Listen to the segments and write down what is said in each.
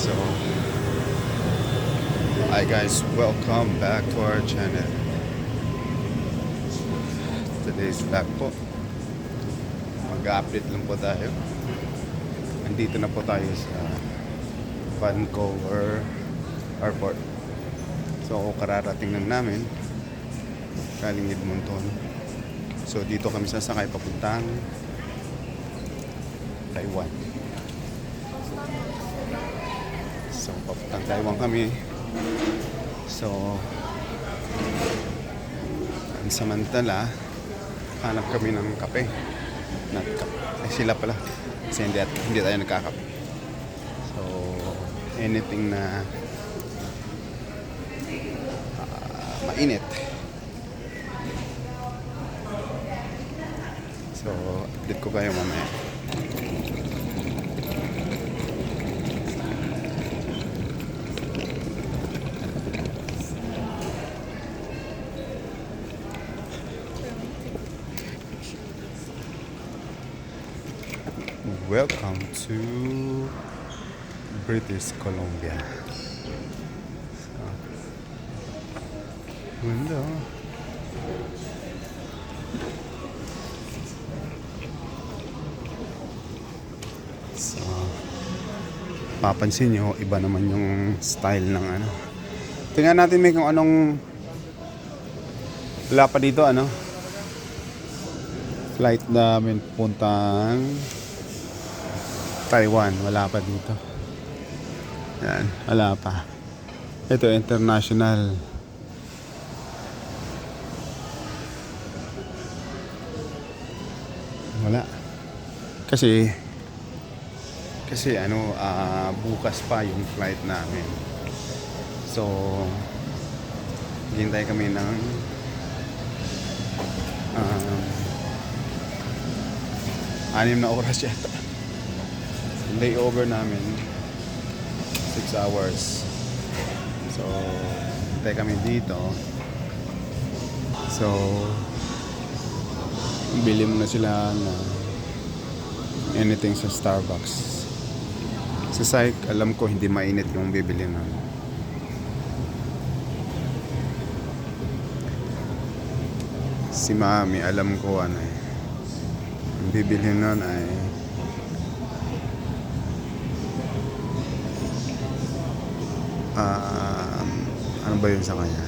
So, hi guys, welcome back to our channel. Today's vlog po, mag-update lang po tayo. Andito na po tayo sa Vancouver Airport. So, kararating lang namin galing Edmonton. So, dito kami sasakay papuntang Taiwan. So, papuntang Taiwan kami. So, ang samantala, hanap kami ng kape. Not kape. Sila pala. Kasi hindi tayo nagkakape. So, anything na mainit. So, update ko kayo mamaya. Welcome to British Columbia. Window. So, papansin nyo, iba naman yung style ng ano. Tingnan natin may kung anong wala pa dito, ano. Flight namin puntang Taiwan, wala pa dito. Yan, wala pa. Ito, international. Wala. Kasi ano, bukas pa yung flight namin. So, hintay kami ng 6 na oras yata. Layover namin 6 hours. So, hintay kami dito. So, bili mo na sila na anything sa Starbucks. Sa site, alam ko hindi mainit yung bibili namin. Si Mami, alam ko ano eh. Ang bibili nun ay ano ba yun sa kanya?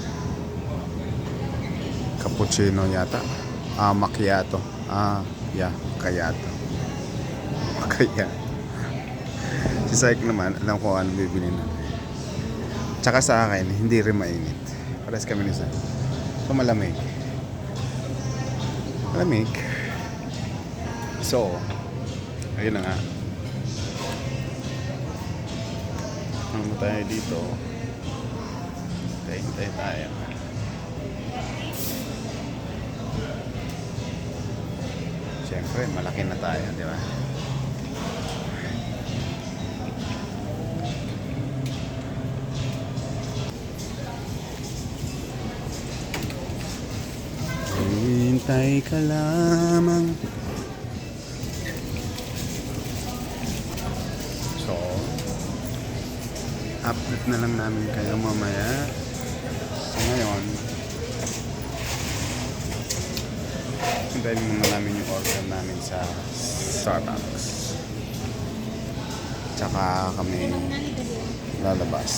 Cappuccino yata. Macchiato. Yeah, macchiato. Macchiato. Si Saik naman, alam ko ano bibili na. Tsaka sa akin, hindi rin mainit. Pares kami ni Saik. So, malamig. Malamig. So, ayun na nga. Ano tayo dito? Hintay tayo. Siyempre, malaki na tayo, di ba? Hintay ka lamang. So, update na lang namin kayo mamaya. So, ngayon, hintayin muna namin yung order namin sa Starbucks. Tsaka kami lalabas.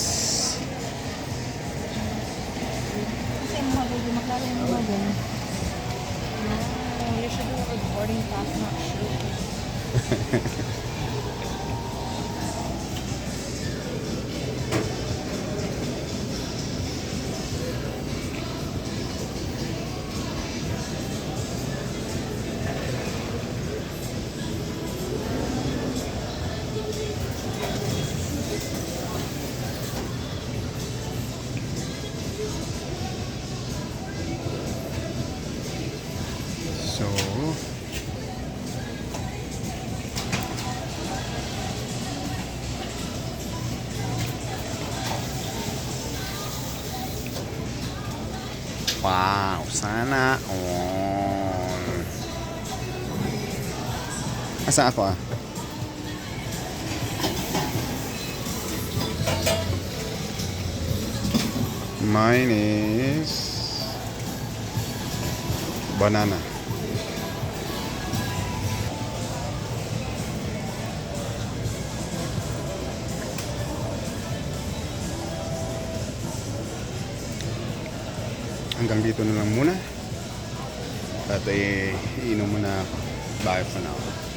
Kasi maglaro yung mga dun. No, you should do a recording class, not shoot. So, wow, sana all. Asa ako ah? Mine is banana. Hanggang dito na lang muna. At iinom muna ako. Bye for now.